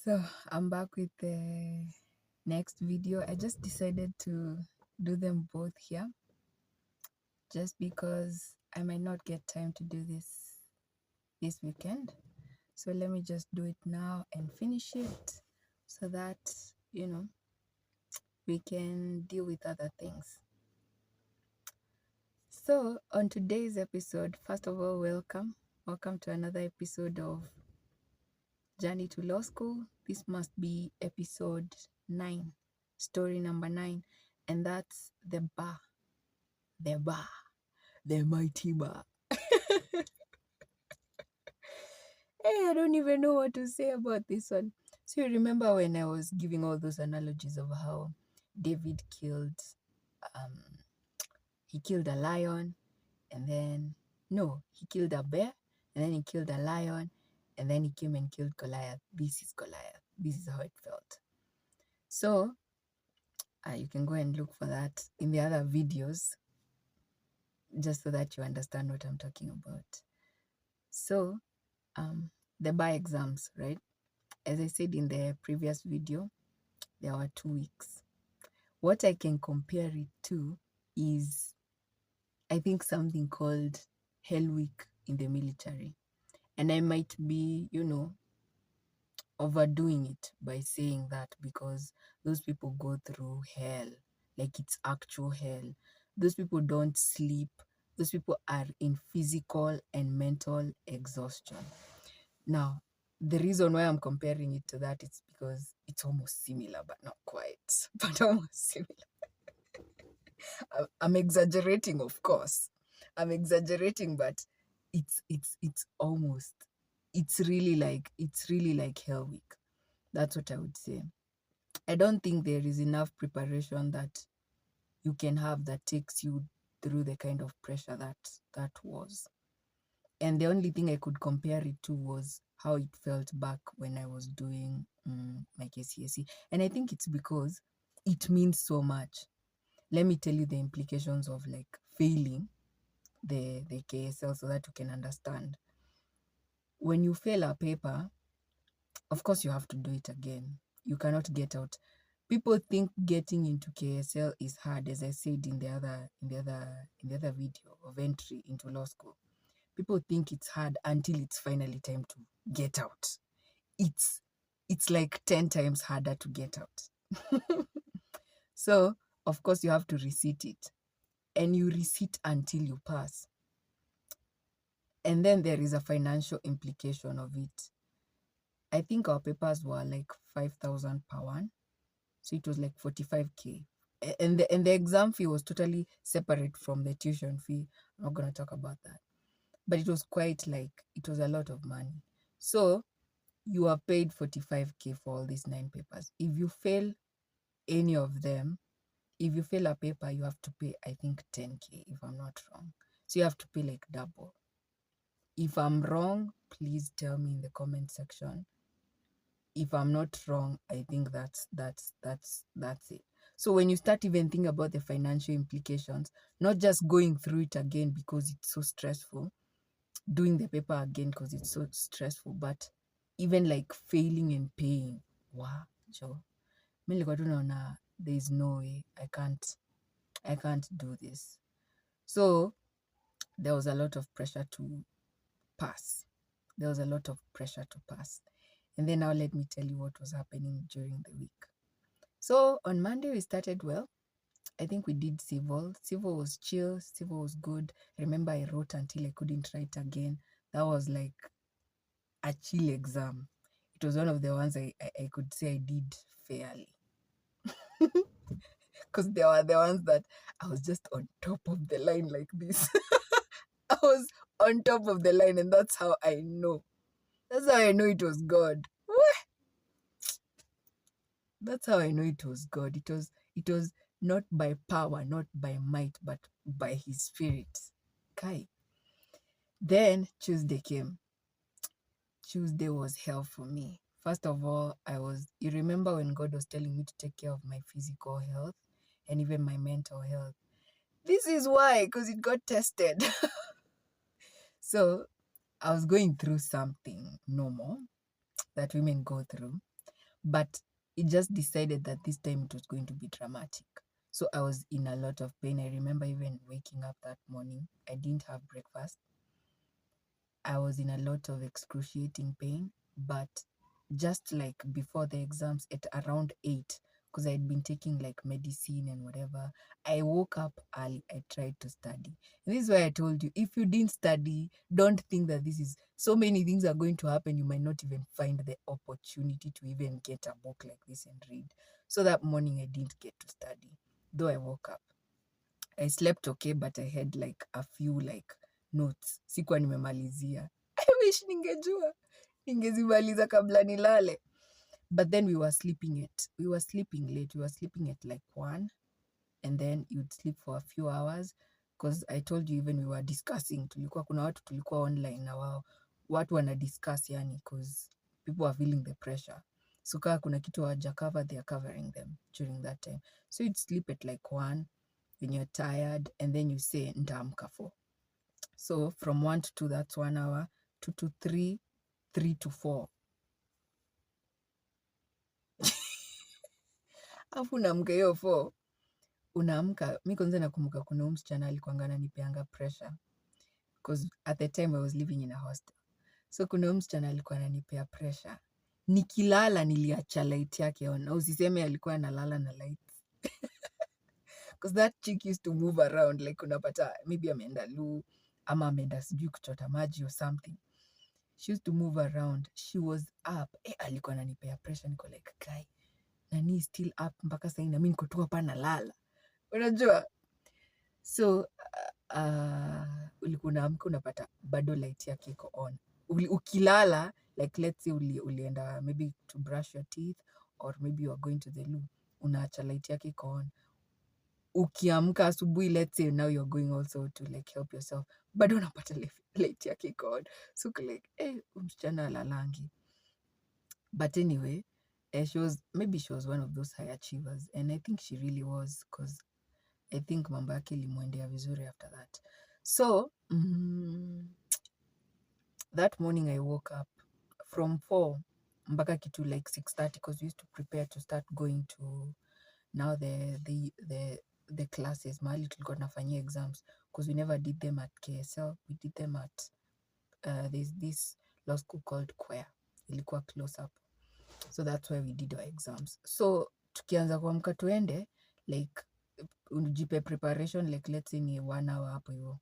So I'm back with the next video. I just decided to do them both here just because I might not get time to do this weekend. So let me just do it now and finish it so that, we can deal with other things. So on today's episode, first of all, welcome. Welcome to another episode of Journey to Law School. This must be episode 9, story number 9, and that's the bar, the mighty bar. Hey, I don't even know what to say about this one. So you remember when I was giving all those analogies of how David killed, he killed a lion, and then he killed a bear, and then he killed a lion, and then he came and killed Goliath. This is Goliath. This is how it felt. So you can go and look for that in the other videos, just so that you understand what I'm talking about. So the bar exams, right? As I said in the previous video, there were 2 weeks. What I can compare it to is, I think, something called Hell Week in the military. And I might be, overdoing it by saying that, because those people go through hell, like it's actual hell. Those people don't sleep. Those people are in physical and mental exhaustion. Now, the reason why I'm comparing it to that is because it's almost similar, but not quite, but almost similar. I'm exaggerating, of course. I'm exaggerating, but it's almost, it's really like Hell Week. That's what I would say. I don't think there is enough preparation that you can have that takes you through the kind of pressure that was. And the only thing I could compare it to was how it felt back when I was doing my KCSE. And I think it's because it means so much. Let me tell you the implications of like failing the KSL so that you can understand. When you fail a paper, of course you have to do it again. You cannot get out. People think getting into KSL is hard, as I said in the other video of entry into law school. People think it's hard until it's finally time to get out. It's like 10 times harder to get out. So, of course, you have to resit it. And you resit until you pass. And then there is a financial implication of it. I think our papers were like 5,000 per one. So it was like 45K. And the exam fee was totally separate from the tuition fee. I'm not going to talk about that. But it was it was a lot of money. So you are paid 45K for all these 9 papers. If you fail any of them, if you fail a paper, you have to pay, I think, 10K, if I'm not wrong. So you have to pay like double. If I'm wrong, please tell me in the comment section. If I'm not wrong, I think that's it. So when you start even thinking about the financial implications, not just going through it again because it's so stressful, doing the paper again because it's so stressful, but even like failing and paying. Wow, Joe. There's no way I can't do this. So there was a lot of pressure to pass. And then now let me tell you what was happening during the week. So on Monday we started well. I think we did civil. Civil was chill. Civil was good. Remember, I wrote until I couldn't write again. That was like a chill exam. It was one of the ones I could say I did fairly. Because there were the ones that I was just on top of the line like this. I was on top of the line, and that's how I know. That's how I know it was God. That's how I know it was God. It was not by power, not by might, but by His Spirit. Kai. Then Tuesday came. Tuesday was hell for me. First of all, you remember when God was telling me to take care of my physical health and even my mental health. This is why, because it got tested. So I was going through something normal that women go through. But it just decided that this time it was going to be dramatic. So I was in a lot of pain. I remember even waking up that morning. I didn't have breakfast. I was in a lot of excruciating pain, but just like before the exams at around 8, because I'd been taking like medicine and whatever, I woke up early. I tried to study. And this is why I told you, if you didn't study, don't think that this is so many things are going to happen. You might not even find the opportunity to even get a book like this and read. So that morning I didn't get to study, though I woke up. I slept okay, but I had like a few like notes. Sikuwa nimemalizia. I wish ningejua. Ningezimaliza kabla nilale. But then we were sleeping late. We were sleeping at like 1, and then you'd sleep for a few hours, because I told you even we were discussing. Tulikuwa kuna watu tulikuwa online na wao. Watu wana discuss yani, because people are feeling the pressure. So kama kuna kitu hawajacover, they are covering them during that time. So you'd sleep at like 1 when you're tired, and then you say nitaamka 4. So from 1 to 2, that's 1 hour. 2 to 3, 3 to 4. Afu unaamka hiyo 4. Unaamka, mi kwanza nakumbuka kuna msichana alikuanga ananipeanga pressure, because at the time I was living in a hostel. So kuna msichana alikuwa ananipea pressure. Nikilala niliacha light yake on. Na usiseme alikuwa analala na light. Because that chick used to move around, like unapata maybe ameenda loo ama ameenda sijui kuchota maji or something. She used to move around. She was up. Alikuwa ananipea pressure. Niko like, guy, nani still up mpaka sasa na mimi niko tu hapa nalala. Unajua? So ulikuwa unaamka unapata bado light yake iko on. Ukilala, like let's say ulienda maybe to brush your teeth, or maybe you are going to the loo, unaacha light yake iko on. Ukiamka asubuhi, let's say now you're going also to like help yourself, bado unapata light yake iko on. So like, msichana alalangi. But anyway, she was one of those high achievers, and I think she really was, because I think mambo yake ilimwendea vizuri after that. So that morning I woke up from 4 mpaka kitu like 6:30, because we used to prepare to start going to now the classes mahali tulikuwa tunafanyia exams, because we never did them at KSL. We did them at there's this law school called Quare. Ilikuwa close up. So that's why we did our exams. So tukianza kuamka tuende, like ujipe preparation, like let's say ni 1 hour hapo hivyo.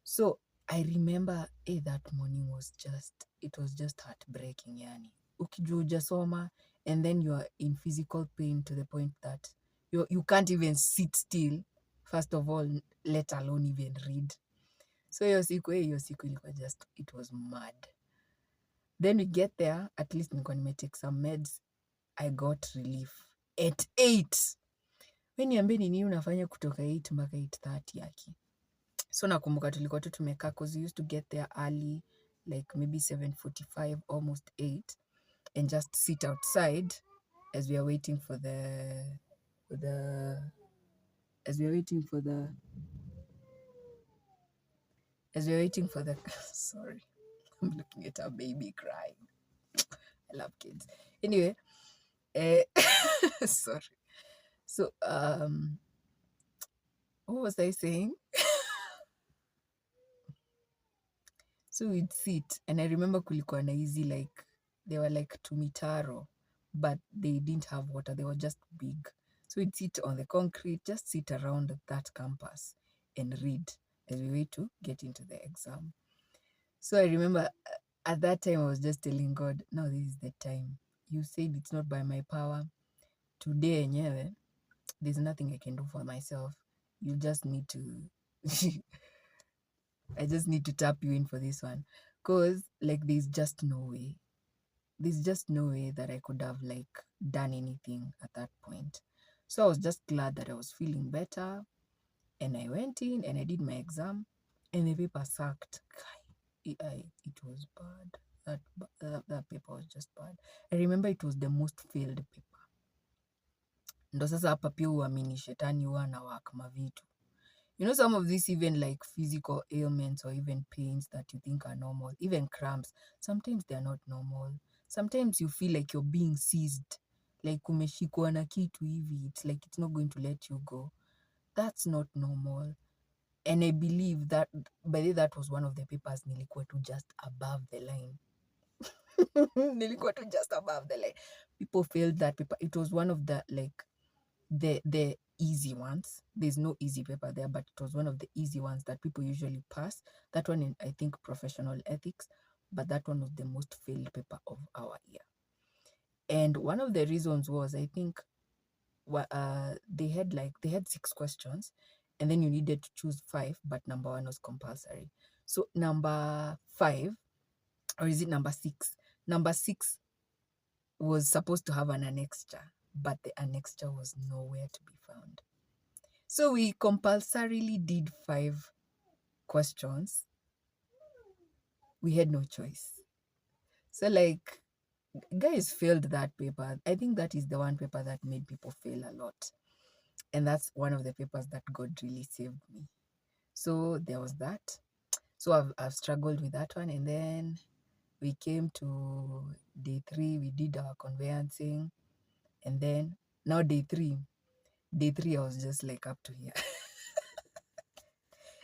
So I remember that morning was just heartbreaking yani. Ukijua hujasoma, and then you are in physical pain to the point that you can't even sit still, first of all, let alone even read. So hiyo siku ilikuwa just, it was mad. Then we get there, at least nilikuwa nimetake some meds. I got relief at 8. Wewe niambie ni nini unafanya kutoka 8 mpaka 8:30 yaki. So nakumbuka tulikuwa tu tumekaa, because we used to get there early, like maybe 7:45, almost 8, and just sit outside as we are waiting for the sorry, I'm looking at a baby crying. I love kids. Anyway, sorry. So what was I saying? So we'd sit, and I remember kulikuwa na hizi, like they were like tumitaro, but they didn't have water. They were just big. So we'd sit on the concrete, just sit around that campus and read as we wait to get into the exam. So I remember at that time I was just telling God, now this is the time. You said it's not by my power. Today enyewe, there's nothing I can do for myself. You just need to I just need to tap you in for this one, because like there's just no way that I could have like done anything at that point. So I was just glad that I was feeling better, and I went in and I did my exam, and the paper sucked. It was bad. That paper was just bad. I remember it was the most failed paper. Ndo sasa hapa pia uamini shetani huwa anawaka mavitu. You know, some of these even like physical ailments or even pains that you think are normal, even cramps, sometimes they are not normal. sometimes you feel like you're being seized, like umeshikwa na kitu hivi, it's like it's not going to let you go. That's not normal. And I believe that by the way, that was one of the papers nilikuwa tu just above the line. Nilikuwa tu just above the line. People failed that paper. It was one of the like the easy ones. There's no easy paper there, but it was one of the easy ones that people usually pass. That one in, I think, professional ethics, but that one was the most failed paper of our year. And one of the reasons was, I think, they had 6 questions, and then you needed to choose 5, but number 1 was compulsory. So number 5, or is it number 6? Number 6 was supposed to have an annexure, but the annexure was nowhere to be found. So we compulsorily did 5 questions. We had no choice. So like, guys failed that paper. I think that is the one paper that made people fail a lot. And that's one of the papers that God really saved me. So there was that. So I've struggled with that one. And then we came to day 3, we did our conveyancing. And then now day 3, I was just like up to here.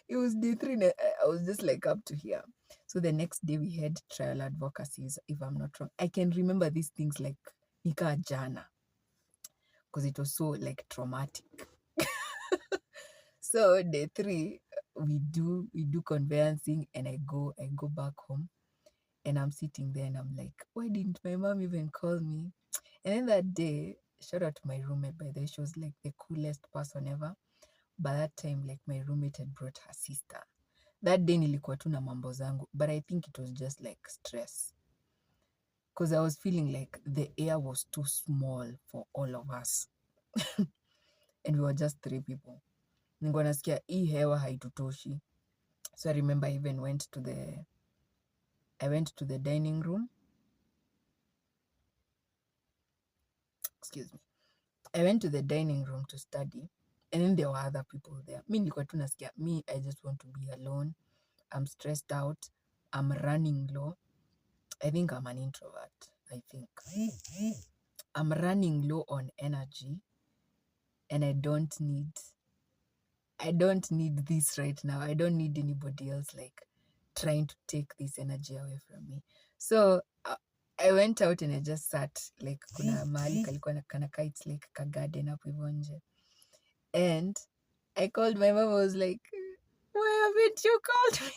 It was day 3, I was just like up to here. So the next day we had trial advocacies, if I'm not wrong. I can remember these things like nika jana, because it was so like traumatic. So day 3, we do conveyancing, and I go back home, and I'm sitting there and I'm like, why didn't my mom even call me? And then that day, shout out to my roommate, by the way, she was like the coolest person ever. By that time, like, my roommate had brought her sister. That day nilikuwa tu na mambo zangu, but I think it was just like stress, because I was feeling like the air was too small for all of us. And we were just 3 people. Nilikuwa nasikia hii hewa haitutoshi. So I remember I even went to the dining room. Excuse me. I went to the dining room to study, and then there were other people there. Mi nilikuwa tu nasikia, I just want to be alone. I'm stressed out. I'm running low. I think I'm an introvert. I think I'm running low on energy, and I don't need this right now. I don't need anybody else like trying to take this energy away from me. So I went out and I just sat, like, kuna mahali kalikuwa na kanaka, it's like ka garden hapo hivyo nje. And I called my mom. I was like, why haven't you called me?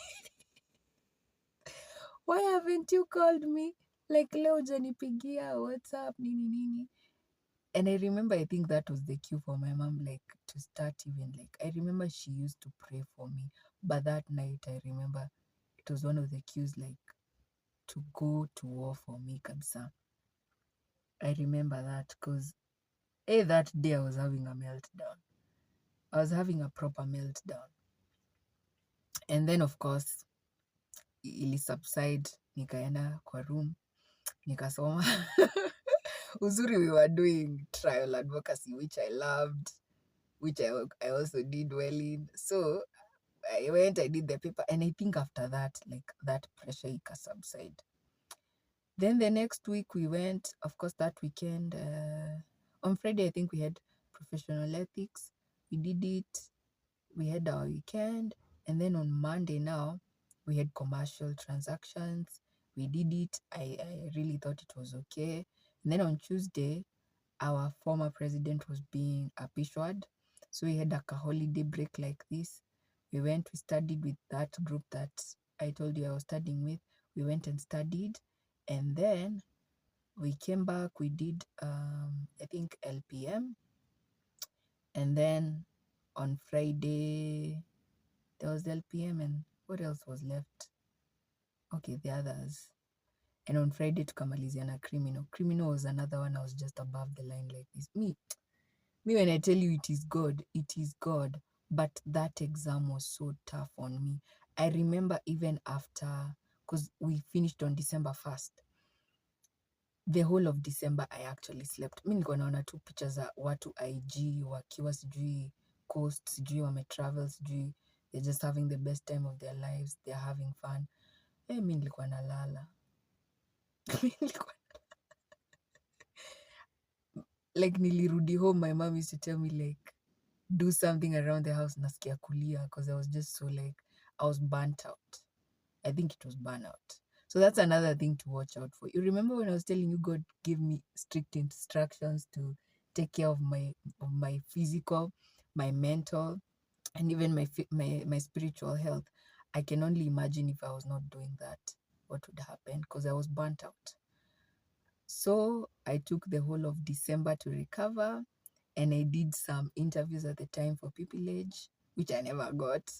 Why haven't you called me? Like, leo hujanipigia, what's up, nini. And I remember, I think that was the cue for my mom, like, to start even, like, I remember she used to pray for me. But that night, I remember it was one of the cues, like, to go to war for me, kabisa. I remember that, because, that day I was having a meltdown. I was having a proper meltdown. And then, of course, ili subside, nikaenda kwa room, nikasoma. Uzuri, we were doing trial advocacy, which I loved, which I also did well in. So I went, I did the paper, and I think after that, like, that pressure ika subside. Then the next week we went, of course, that weekend, on Friday, I think we had professional ethics. We did it. We had our weekend. And then on Monday now, we had commercial transactions. We did it. I really thought it was okay. And then on Tuesday, our former president was being apishwad. So we had like a holiday break like this. We went, we studied with that group that I told you I was studying with. We went and studied. And then we came back, we did, I think, LPM. And then on Friday, there was LPM, and what else was left? Okay, the others. And on Friday, tukamalizia na criminal. Criminal was another one. I was just above the line like this. Me, when I tell you it is God, it is God. But that exam was so tough on me. I remember even after, because we finished on December 1st. The whole of December, I actually slept. Mi nilikuwa naona tu picha za watu IG wakiwa sijui coast, sijui wametravel, sijui they're just having the best time of their lives, they're having fun. Mi nilikuwa nalala. like nilirudi home, my mom used to tell me like do something around the house, nasikia kulia, because I was just so like, I was burnt out. I think it was burnout. So that's another thing to watch out for. You remember when I was telling you God gave me strict instructions to take care of my physical, my mental, and even my spiritual health? I can only imagine if I was not doing that, what would happen, because I was burnt out. So I took the whole of December to recover, and I did some interviews at the time for Pupillage, which I never got.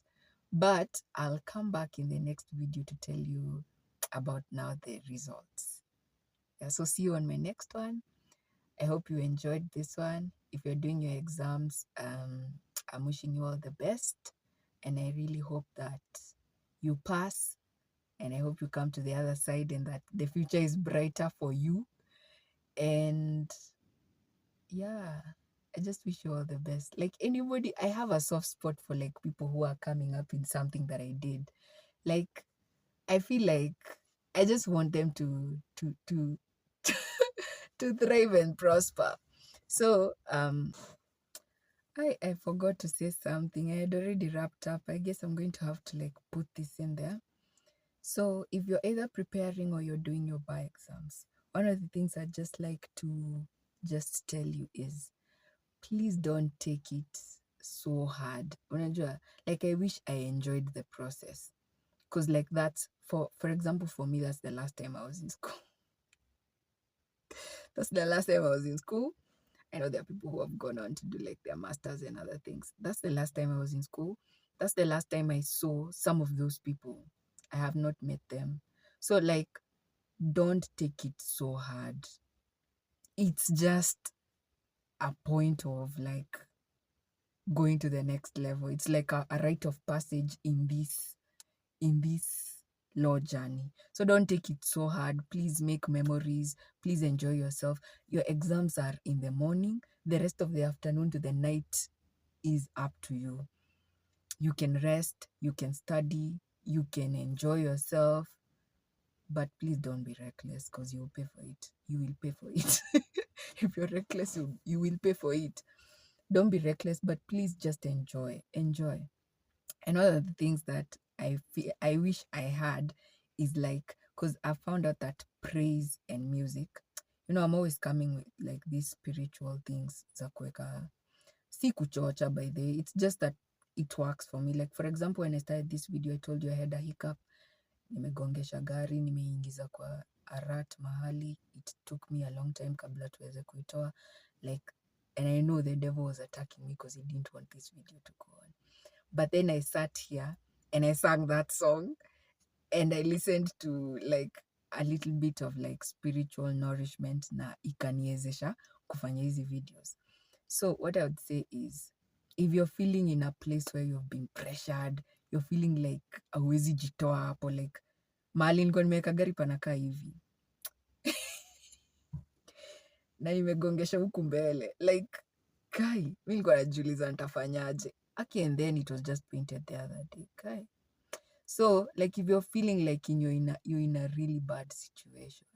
But I'll come back in the next video to tell you about now the results. Yeah, so see you on my next one. I hope you enjoyed this one. If you're doing your exams, I'm wishing you all the best. And I really hope that you pass. And I hope you come to the other side and that the future is brighter for you. And yeah, I just wish you all the best. Like anybody, I have a soft spot for like people who are coming up in something that I did. Like I feel like I just want them to to thrive and prosper. So I forgot to say something. I had already wrapped up. I guess I'm going to have to like put this in there. So if you're either preparing or you're doing your bar exams, one of the things I'd just like to just tell you is please don't take it so hard. Unajua, like I wish I enjoyed the process. Because like that's for example, for me, that's the last time I was in school. That's the last time I was in school. I know there are people who have gone on to do like their masters and other things. That's the last time I was in school. That's the last time I saw some of those people. I have not met them. So like, don't take it so hard. It's just a point of like going to the next level. It's like a rite of passage in this law journey. So don't take it so hard. Please make memories. Please enjoy yourself. Your exams are in the morning. The rest of the afternoon to the night is up to you. You can rest, you can study, you can enjoy yourself, but please don't be reckless because you will pay for it. You will pay for it. If you're reckless, you will pay for it. Don't be reckless, but please just enjoy. Enjoy. And one of the things that I wish I had is like, because I found out that praise and music, I'm always coming with like these spiritual things za kuweka, si kuchocha by the way, it's just that it works for me. Like for example, when I started this video, I told you I had a hiccup, nimegongesha gari, nimeingiza kwa arat mahali, it took me a long time kabla tuweze kuitoa, like, and I know the devil was attacking me because he didn't want this video to go on. But then I sat here and I sang that song and I listened to like a little bit of like spiritual nourishment na ikaniezesha kufanya hizi videos. So what I would say is, if you're feeling in a place where you've been pressured, you're feeling like hauwezi jitoa hapo, like mahali nilikuwa nimeweka gari panakaa hivi na nimegongesha huku mbele, like kai, mi nilikuwa najiuliza nitafanyaje. And then it was just painted the other day, kai. So like if you're feeling like you're in a really bad situation,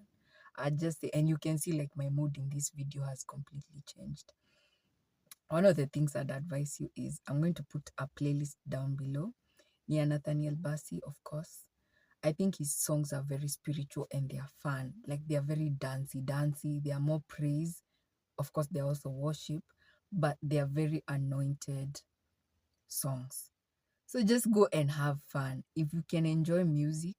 I just say, and you can see like my mood in this video has completely changed. One of the things I'd advise you is, I'm going to put a playlist down below. Nia Nathaniel Bassey, of course. I think his songs are very spiritual and they are fun. Like they are very dancey. They are more praise. Of course, they're also worship, but they are very anointed songs. So just go and have fun. If you can enjoy music,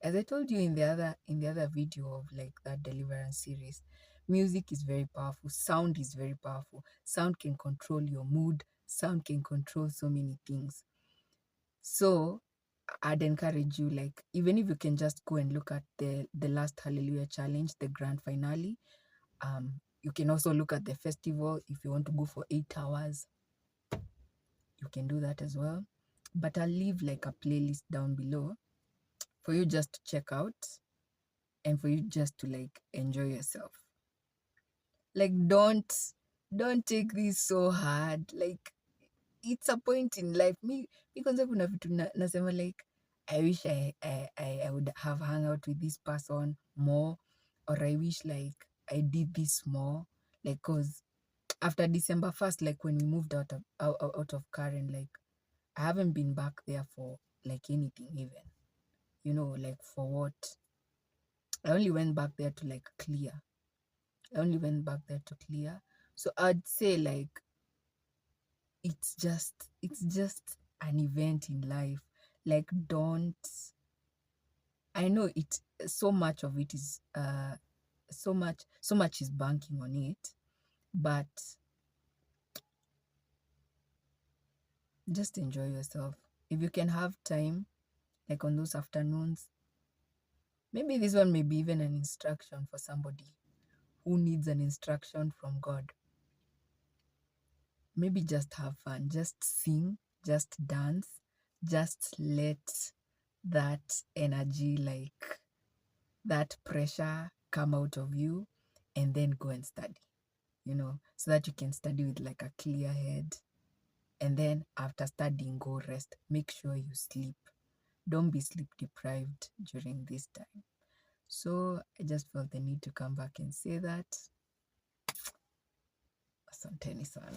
as I told you in the other video of like that deliverance series, music is very powerful. Sound is very powerful. Sound can control your mood. Sound can control so many things. So I'd encourage you, like, even if you can just go and look at the last Hallelujah Challenge, the grand finale. You can also look at the festival if you want to go for 8 hours. You can do that as well. But I'll leave like a playlist down below for you just to check out and for you just to like enjoy yourself. Like don't take this so hard. Like it's a point in life. Me kwanza kuna vitu nasema like I wish I would have hung out with this person more, or I wish like I did this more, like cause after December 1st, like when we moved out of Karen, like I haven't been back there for like anything even, like for what? I only went back there to like clear. I only went back there to clear. So I'd say like it's just an event in life. Like I know it, so much of it is so much is banking on it, but just enjoy yourself. If you can have time, like on those afternoons, maybe this one may be even an instruction for somebody who needs an instruction from God. Maybe just have fun, just sing, just dance, just let that energy, like that pressure come out of you, and then go and study, so that you can study with like a clear head. And then after studying, go rest. Make sure you sleep. Don't be sleep deprived during this time. So I just felt the need to come back and say that. Asanteni sana.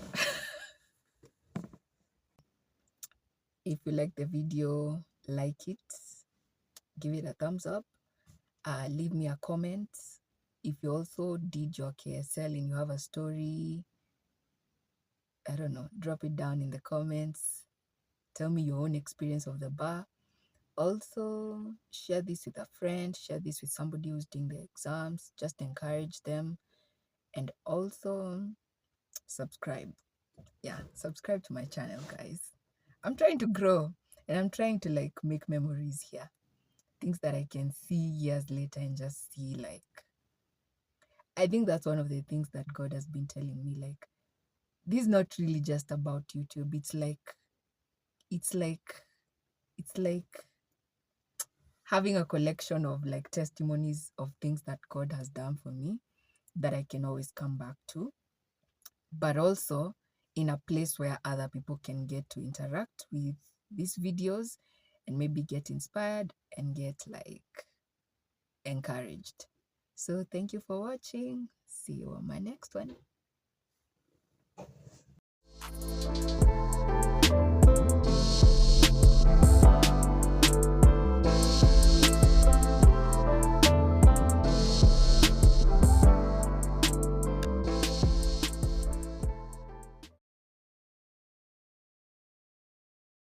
If you like the video, like it, give it a thumbs up, leave me a comment. If you also did your KSL and you have a story, I don't know, drop it down in the comments. Tell me your own experience of the bar. Also, share this with a friend, share this with somebody who's doing the exams, just encourage them. And also subscribe. Yeah, subscribe to my channel, guys. I'm trying to grow and I'm trying to like make memories here. Things that I can see years later and just see, like, I think that's one of the things that God has been telling me, like, this is not really just about YouTube. It's like having a collection of like testimonies of things that God has done for me that I can always come back to, but also in a place where other people can get to interact with these videos and maybe get inspired and get like encouraged. So thank you for watching. See you on my next one.